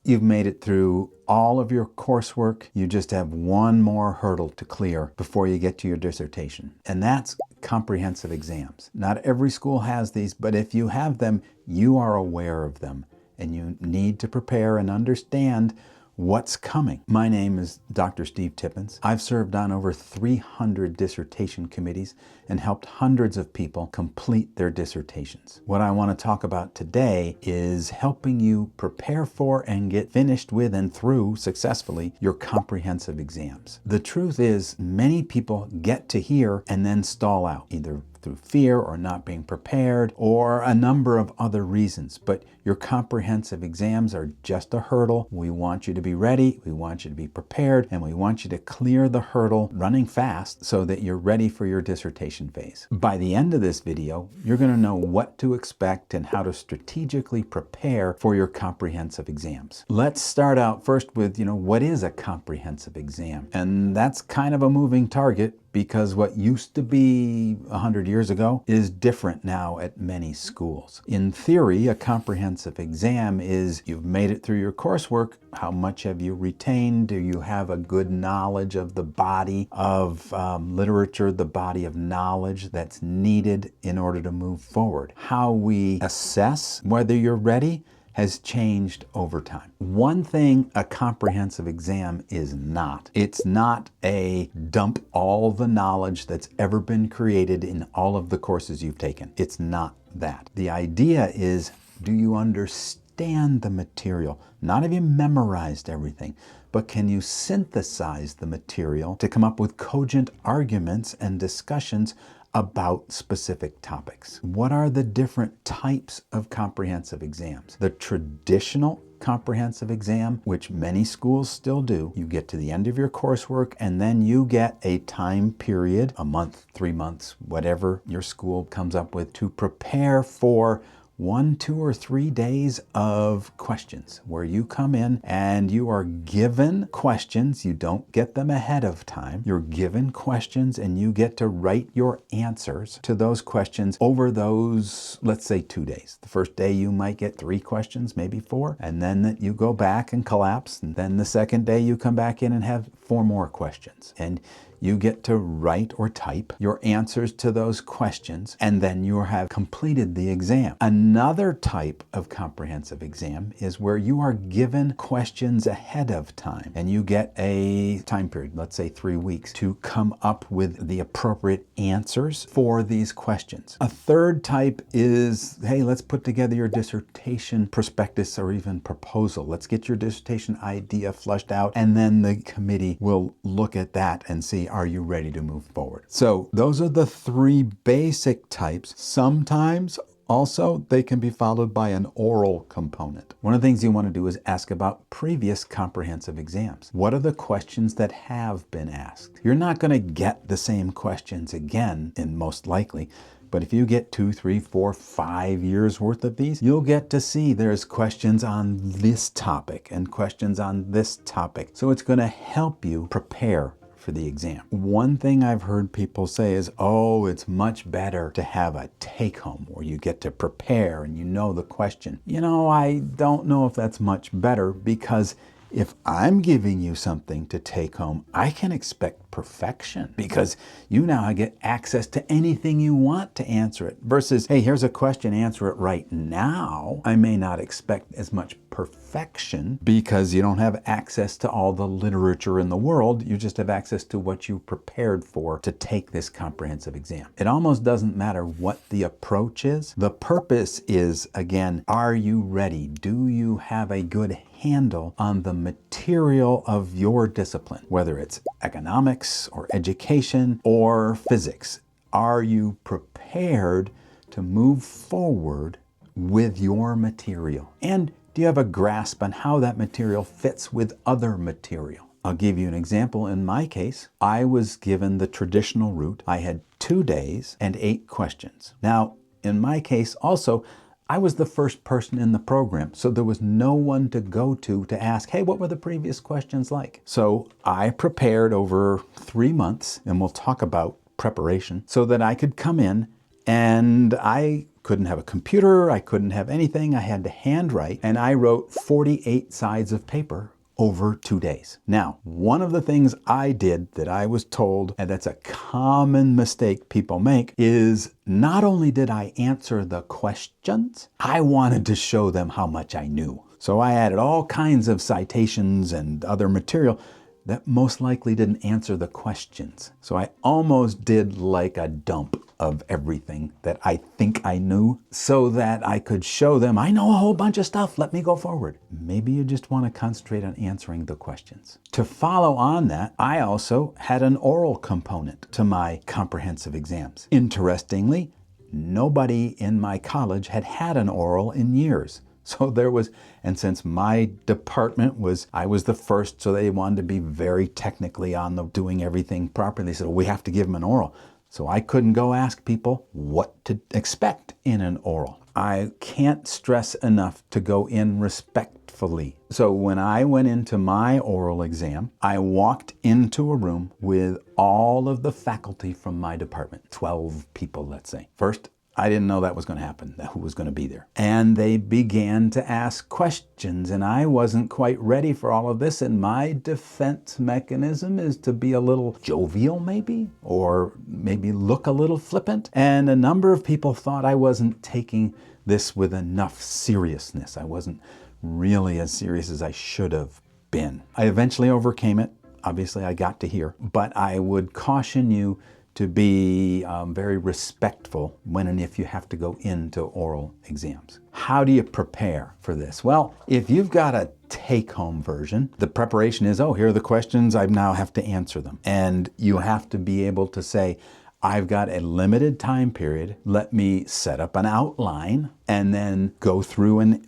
You've made it through all of your coursework. You just have one more hurdle to clear before you get to your dissertation, and that's comprehensive exams. Not every school has these, but if you have them, you are aware of them, and you need to prepare and understand what's coming. My name is Dr. Steve Tippins. I've served on over 300 dissertation committees and helped hundreds of people complete their dissertations. What I want to talk about today is helping you prepare for and get finished with and through successfully your comprehensive exams. The truth is, many people get to here and then stall out, either through fear or not being prepared or a number of other reasons. But your comprehensive exams are just a hurdle. We want you to be ready, we want you to be prepared, and we want you to clear the hurdle running fast so that you're ready for your dissertation phase. By the end of this video, you're going to know what to expect and how to strategically prepare for your comprehensive exams. Let's start out first with, what is a comprehensive exam? And that's kind of a moving target, because what used to be 100 years ago is different now at many schools. In theory, a comprehensive exam is you've made it through your coursework. How much have you retained? Do you have a good knowledge of the body of literature, the body of knowledge that's needed in order to move forward? How we assess whether you're ready has changed over time. One thing a comprehensive exam is not. It's not a dump all the knowledge that's ever been created in all of the courses you've taken. It's not that. The idea is, do you understand the material? Not have you memorized everything, but can you synthesize the material to come up with cogent arguments and discussions about specific topics? What are the different types of comprehensive exams? The traditional comprehensive exam, which many schools still do, you get to the end of your coursework and then you get a time period, a month, 3 months, whatever your school comes up with, to prepare for 1, 2, or 3 days of questions where you come in and you are given questions. You don't get them ahead of time. You're given questions and you get to write your answers to those questions over those, let's say, 2 days. The first day you might get 3 questions, maybe 4, and then you go back and collapse. And then the second day you come back in and have 4 more questions. And you get to write or type your answers to those questions, and then you have completed the exam. Another type of comprehensive exam is where you are given questions ahead of time, and you get a time period, let's say 3 weeks, to come up with the appropriate answers for these questions. A third type is, hey, let's put together your dissertation prospectus or even proposal. Let's get your dissertation idea flushed out, and then the committee will look at that and see, are you ready to move forward? So those are the 3 basic types. Sometimes also they can be followed by an oral component. One of the things you want to do is ask about previous comprehensive exams. What are the questions that have been asked? You're not going to get the same questions again, and most likely, but if you get 2, 3, 4, 5 years worth of these, you'll get to see there's questions on this topic and questions on this topic. So it's going to help you prepare for the exam. One thing I've heard people say is, oh, it's much better to have a take-home where you get to prepare and you know the question. I don't know if that's much better, because if I'm giving you something to take home, I can expect perfection, because you now get access to anything you want to answer it, versus, hey, here's a question, answer it right now. I may not expect as much perfection because you don't have access to all the literature in the world. You just have access to what you prepared for to take this comprehensive exam. It almost doesn't matter what the approach is. The purpose is, again, are you ready? Do you have a good handle on the material of your discipline, whether it's economics or education or physics? Are you prepared to move forward with your material? And do you have a grasp on how that material fits with other material? I'll give you an example. In my case, I was given the traditional route. I had 2 days and 8 questions. Now, in my case also, I was the first person in the program, so there was no one to go to ask, hey, what were the previous questions like? So I prepared over 3 months, and we'll talk about preparation, so that I could come in and I couldn't have a computer, I couldn't have anything, I had to handwrite, and I wrote 48 sides of paper over 2 days. Now, one of the things I did that I was told, and that's a common mistake people make, is not only did I answer the questions, I wanted to show them how much I knew. So I added all kinds of citations and other material that most likely didn't answer the questions. So I almost did like a dump of everything that I think I knew so that I could show them, I know a whole bunch of stuff, let me go forward. Maybe you just want to concentrate on answering the questions. To follow on that, I also had an oral component to my comprehensive exams. Interestingly, nobody in my college had had an oral in years. So there was, and since my department I was the first, so they wanted to be very technically on the doing everything properly. They said, well, we have to give them an oral. So I couldn't go ask people what to expect in an oral. I can't stress enough to go in respectfully. So when I went into my oral exam, I walked into a room with all of the faculty from my department, 12 people, let's say. First, I didn't know that was going to happen, who was going to be there. And they began to ask questions, and I wasn't quite ready for all of this, and my defense mechanism is to be a little jovial maybe, or maybe look a little flippant. And a number of people thought I wasn't taking this with enough seriousness. I wasn't really as serious as I should have been. I eventually overcame it. Obviously, I got to hear, but I would caution you to be very respectful when and if you have to go into oral exams. How do you prepare for this? Well, if you've got a take-home version, the preparation is, oh, here are the questions, I now have to answer them. And you have to be able to say, I've got a limited time period, let me set up an outline and then go through and,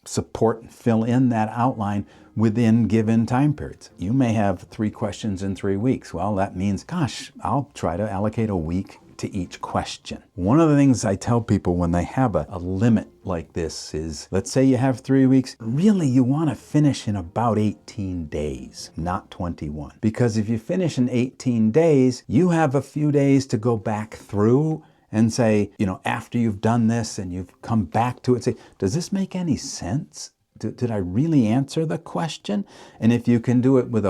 support and fill in that outline within given time periods. You may have 3 questions in 3 weeks. Well, that means, gosh, I'll try to allocate a week to each question. One of the things I tell people when they have a limit like this is, let's say you have 3 weeks, really you want to finish in about 18 days, not 21. Because if you finish in 18 days, you have a few days to go back through and say, after you've done this and you've come back to it, say, does this make any sense? Did I really answer the question? And if you can do it with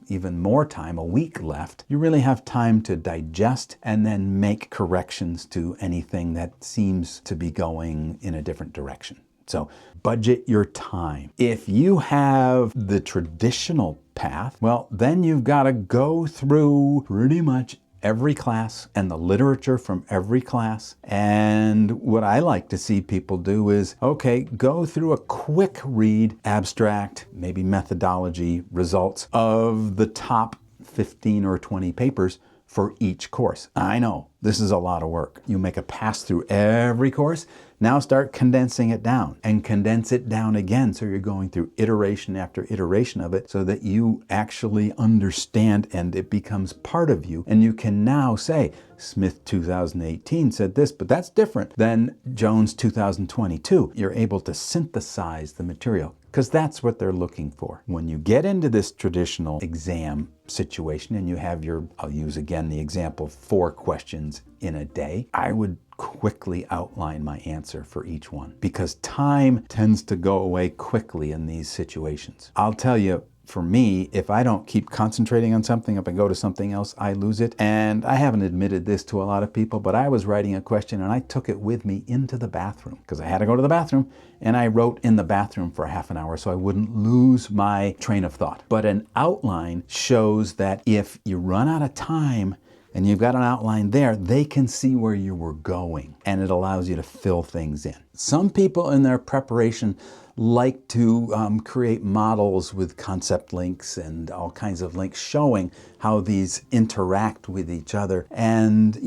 even more time, a week left, you really have time to digest and then make corrections to anything that seems to be going in a different direction. So budget your time. If you have the traditional path, well, then you've got to go through pretty much every class and the literature from every class. And what I like to see people do is, okay, go through a quick read, abstract, maybe methodology, results of the top 15 or 20 papers for each course. I know this is a lot of work. You make a pass through every course. Now start condensing it down and condense it down again. So you're going through iteration after iteration of it so that you actually understand and it becomes part of you. And you can now say, Smith 2018 said this, but that's different than Jones 2022. You're able to synthesize the material because that's what they're looking for. When you get into this traditional exam situation and you have I'll use again the example, 4 questions in a day, I would quickly outline my answer for each one because time tends to go away quickly in these situations. I'll tell you, for me, if I don't keep concentrating on something, if I go to something else, I lose it. And I haven't admitted this to a lot of people, but I was writing a question and I took it with me into the bathroom because I had to go to the bathroom, and I wrote in the bathroom for half an hour so I wouldn't lose my train of thought. But an outline shows that if you run out of time and you've got an outline there, they can see where you were going, and it allows you to fill things in. Some people in their preparation like to create models with concept links and all kinds of links showing how these interact with each other. And,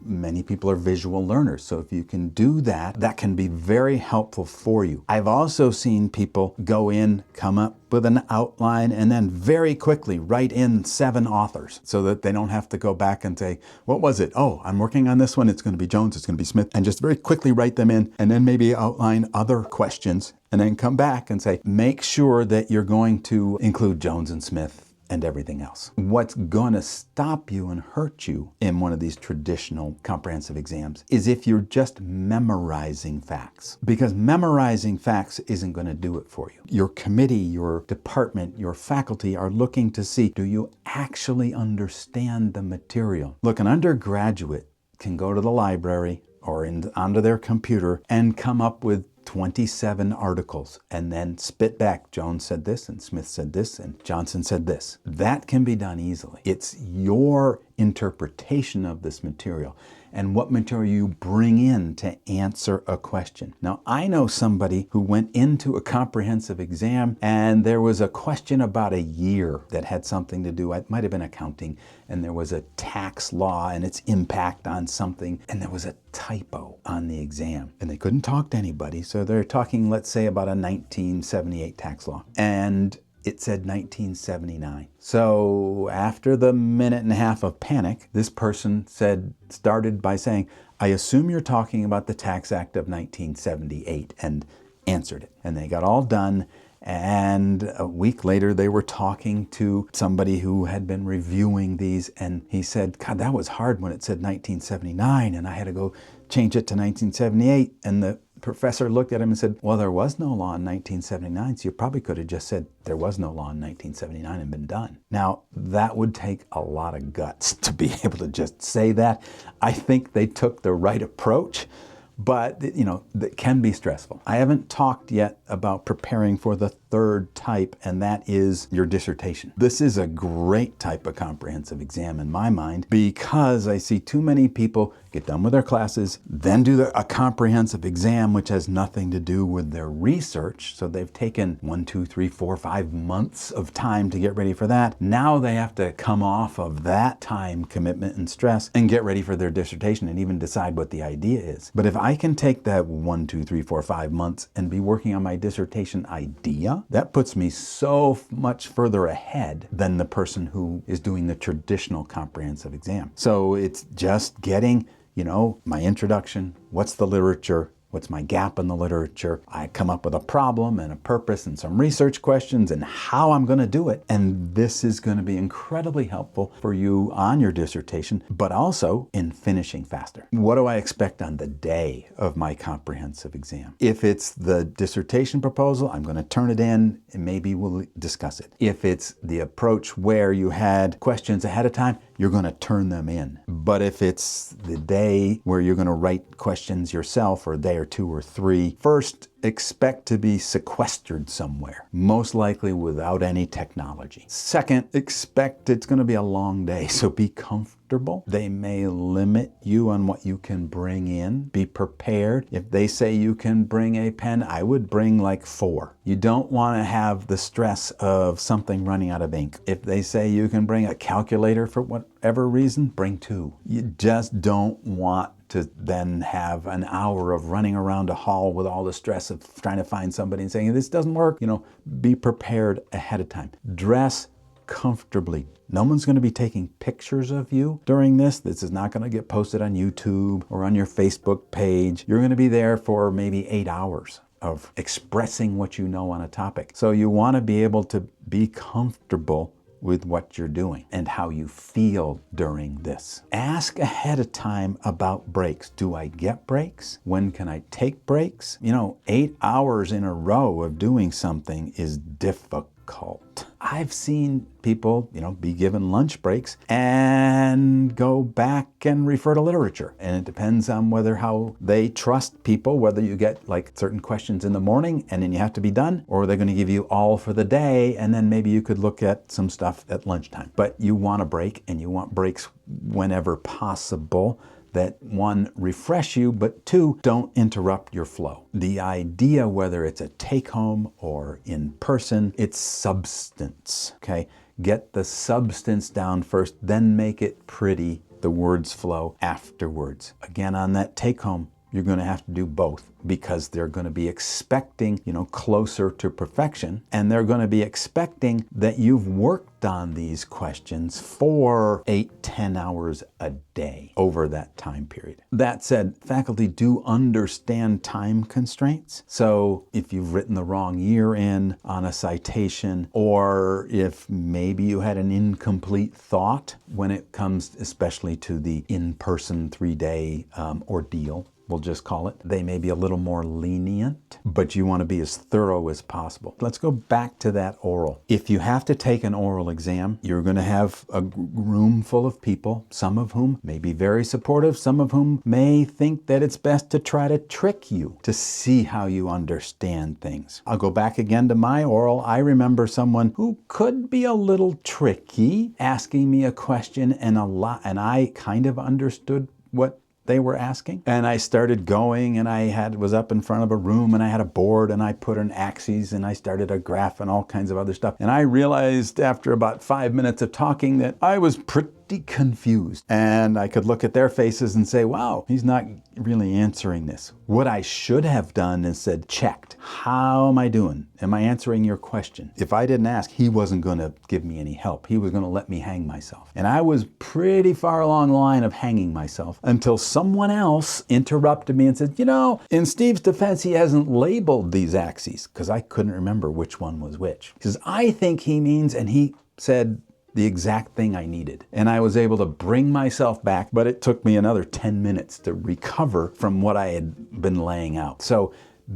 many people are visual learners. So if you can do that, that can be very helpful for you. I've also seen people go in, come up with an outline, and then very quickly write in 7 authors so that they don't have to go back and say, what was it? Oh, I'm working on this one. It's going to be Jones. It's going to be Smith. And just very quickly write them in and then maybe outline other questions and then come back and say, make sure that you're going to include Jones and Smith and everything else. What's going to stop you and hurt you in one of these traditional comprehensive exams is if you're just memorizing facts. Because memorizing facts isn't going to do it for you. Your committee, your department, your faculty are looking to see, do you actually understand the material? Look, an undergraduate can go to the library or onto their computer and come up with 27 articles and then spit back, Jones said this and Smith said this and Johnson said this. That can be done easily. It's your interpretation of this material and what material you bring in to answer a question. Now, I know somebody who went into a comprehensive exam and there was a question about a year that had something to do, it might have been accounting, and there was a tax law and its impact on something, and there was a typo on the exam. And they couldn't talk to anybody, so they're talking, let's say, about a 1978 tax law. And it said 1979. So after the minute and a half of panic, this person started by saying, I assume you're talking about the Tax Act of 1978, and answered it. And they got all done. And a week later, they were talking to somebody who had been reviewing these. And he said, God, that was hard when it said 1979. And I had to go change it to 1978. And the professor looked at him and said, well, there was no law in 1979, so you probably could have just said there was no law in 1979 and been done. Now, that would take a lot of guts to be able to just say that. I think they took the right approach, but that can be stressful. I haven't talked yet about preparing for the third type, and that is your dissertation. This is a great type of comprehensive exam in my mind because I see too many people get done with their classes, then do a comprehensive exam which has nothing to do with their research. So they've taken 1, 2, 3, 4, 5 months of time to get ready for that. Now they have to come off of that time commitment and stress and get ready for their dissertation and even decide what the idea is. But if I can take that 1, 2, 3, 4, 5 months and be working on my dissertation idea, that puts me so much further ahead than the person who is doing the traditional comprehensive exam. So it's just getting my introduction, what's the literature, what's my gap in the literature. I come up with a problem and a purpose and some research questions and how I'm going to do it. And this is going to be incredibly helpful for you on your dissertation, but also in finishing faster. What do I expect on the day of my comprehensive exam? If it's the dissertation proposal, I'm going to turn it in and maybe we'll discuss it. If it's the approach where you had questions ahead of time, you're going to turn them in. But if it's the day where you're going to write questions yourself, or a day or 2 or 3, first, expect to be sequestered somewhere, most likely without any technology. Second, expect it's going to be a long day, so be comfortable. They may limit you on what you can bring in. Be prepared. If they say you can bring a pen, I would bring like 4. You don't want to have the stress of something running out of ink. If they say you can bring a calculator for whatever reason, bring 2. You just don't want to then have an hour of running around a hall with all the stress of trying to find somebody and saying, this doesn't work. Be prepared ahead of time. Dress comfortably. No one's going to be taking pictures of you during this. This is not going to get posted on YouTube or on your Facebook page. You're going to be there for maybe 8 hours of expressing what you know on a topic. So you want to be able to be comfortable with what you're doing and how you feel during this. Ask ahead of time about breaks. Do I get breaks? When can I take breaks? 8 hours in a row of doing something is difficult. I've seen people, be given lunch breaks and go back and refer to literature. And it depends on how they trust people, whether you get like certain questions in the morning and then you have to be done, or they're going to give you all for the day and then maybe you could look at some stuff at lunchtime. But you want a break, and you want breaks whenever possible that, 1, refresh you, but 2, don't interrupt your flow. The idea, whether it's a take-home or in person, it's substance, okay? Get the substance down first, then make it pretty. The words flow afterwards. Again, on that take-home, you're going to have to do both, because they're going to be expecting, closer to perfection, and they're going to be expecting that you've worked on these questions for 8-10 hours a day over that time period. That said, faculty do understand time constraints. So if you've written the wrong year in on a citation, or if maybe you had an incomplete thought when it comes especially to the in-person 3-day ordeal, we'll just call it, they may be a little more lenient, but you want to be as thorough as possible. Let's go back to that oral. If you have to take an oral exam, you're going to have a room full of people, some of whom may be very supportive, some of whom may think that it's best to try to trick you to see how you understand things. I'll go back again to my oral. I remember someone who could be a little tricky asking me a question, and I kind of understood what they were asking. And I started going, and I was up in front of a room, and I had a board, and I put in axes, and I started a graph and all kinds of other stuff. And I realized after about 5 minutes of talking that I was pretty confused. And I could look at their faces and say, wow, he's not really answering this. What I should have done is said, checked. How am I doing? Am I answering your question? If I didn't ask, he wasn't going to give me any help. He was going to let me hang myself. And I was pretty far along the line of hanging myself until someone else interrupted me and said, in Steve's defense, he hasn't labeled these axes, because I couldn't remember which one was which. He says, I think he means, and he said the exact thing I needed. And I was able to bring myself back, but it took me another 10 minutes to recover from what I had been laying out. So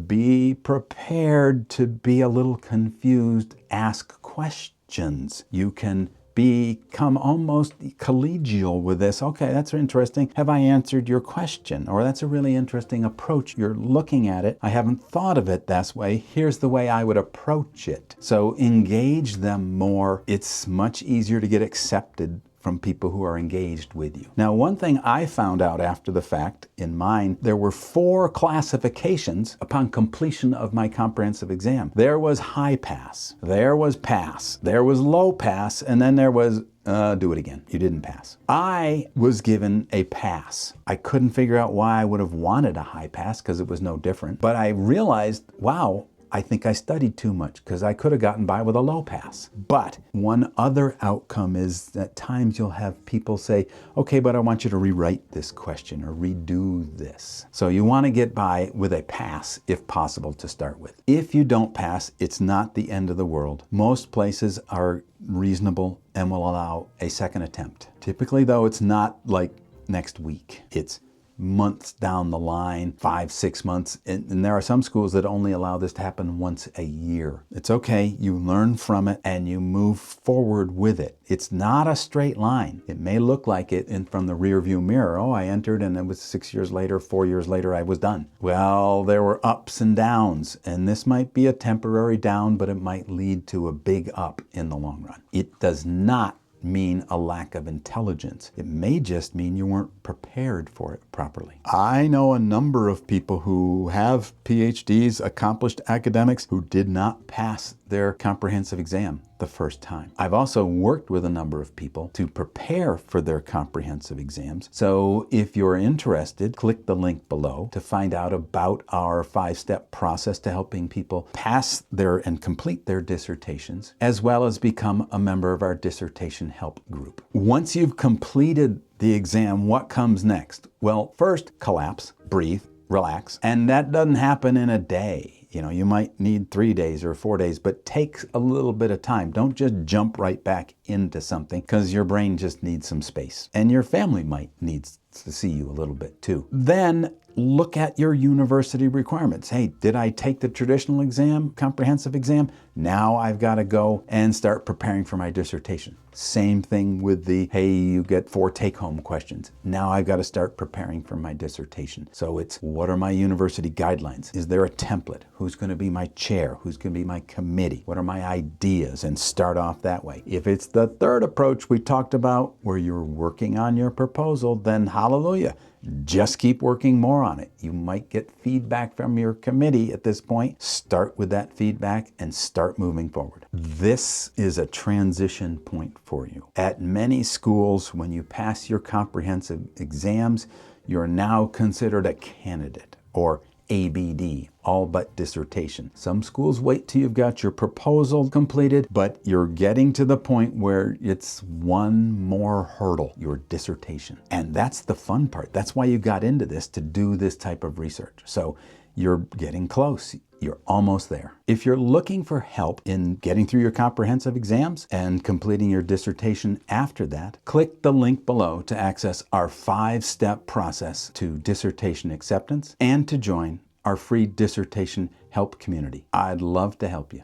be prepared to be a little confused. Ask questions. You can become almost collegial with this. Okay, that's interesting. Have I answered your question? Or that's a really interesting approach. You're looking at it. I haven't thought of it this way. Here's the way I would approach it. So engage them more. It's much easier to get accepted from people who are engaged with you. Now, one thing I found out after the fact in mine, there were 4 classifications upon completion of my comprehensive exam. There was high pass, there was pass, there was low pass, and then there was do it again. You didn't pass. I was given a pass. I couldn't figure out why I would have wanted a high pass, because it was no different. But I realized, wow, I think I studied too much, because I could have gotten by with a low pass. But one other outcome is that times you'll have people say, okay, but I want you to rewrite this question or redo this. So you want to get by with a pass if possible to start with. If you don't pass, it's not the end of the world. Most places are reasonable and will allow a second attempt. Typically, though, it's not like next week. It's months down the line, 5-6 months. And there are some schools that only allow this to happen once a year. It's okay. You learn from it and you move forward with it. It's not a straight line. It may look like it from the rear view mirror. Oh, I entered and it was 6 years later, 4 years later, I was done. Well, there were ups and downs, and this might be a temporary down, but it might lead to a big up in the long run. It does not mean a lack of intelligence. It may just mean you weren't prepared for it properly. I know a number of people who have PhDs, accomplished academics, who did not pass their comprehensive exam the first time. I've also worked with a number of people to prepare for their comprehensive exams. So if you're interested, click the link below to find out about our 5-step process to helping people pass and complete their dissertations, as well as become a member of our dissertation help group. Once you've completed the exam, what comes next? Well, first, collapse, breathe, relax, and that doesn't happen in a day. You might need 3 days or 4 days, but take a little bit of time. Don't just jump right back into something, because your brain just needs some space. And your family might need to see you a little bit too. Then look at your university requirements. Hey, did I take the traditional exam, comprehensive exam? Now I've got to go and start preparing for my dissertation. Same thing with hey, you get 4 take-home questions. Now I've got to start preparing for my dissertation. So it's, what are my university guidelines? Is there a template? Who's going to be my chair? Who's going to be my committee? What are my ideas? And start off that way. If it's the third approach we talked about, where you're working on your proposal, then hallelujah. Just keep working more on it. You might get feedback from your committee at this point. Start with that feedback and start moving forward. This is a transition point for you. At many schools, when you pass your comprehensive exams, you're now considered a candidate. or ABD, all but dissertation. Some schools wait till you've got your proposal completed, but you're getting to the point where it's one more hurdle, your dissertation. And that's the fun part. That's why you got into this, to do this type of research. So you're getting close. You're almost there. If you're looking for help in getting through your comprehensive exams and completing your dissertation after that, click the link below to access our 5-step process to dissertation acceptance and to join our free dissertation help community. I'd love to help you.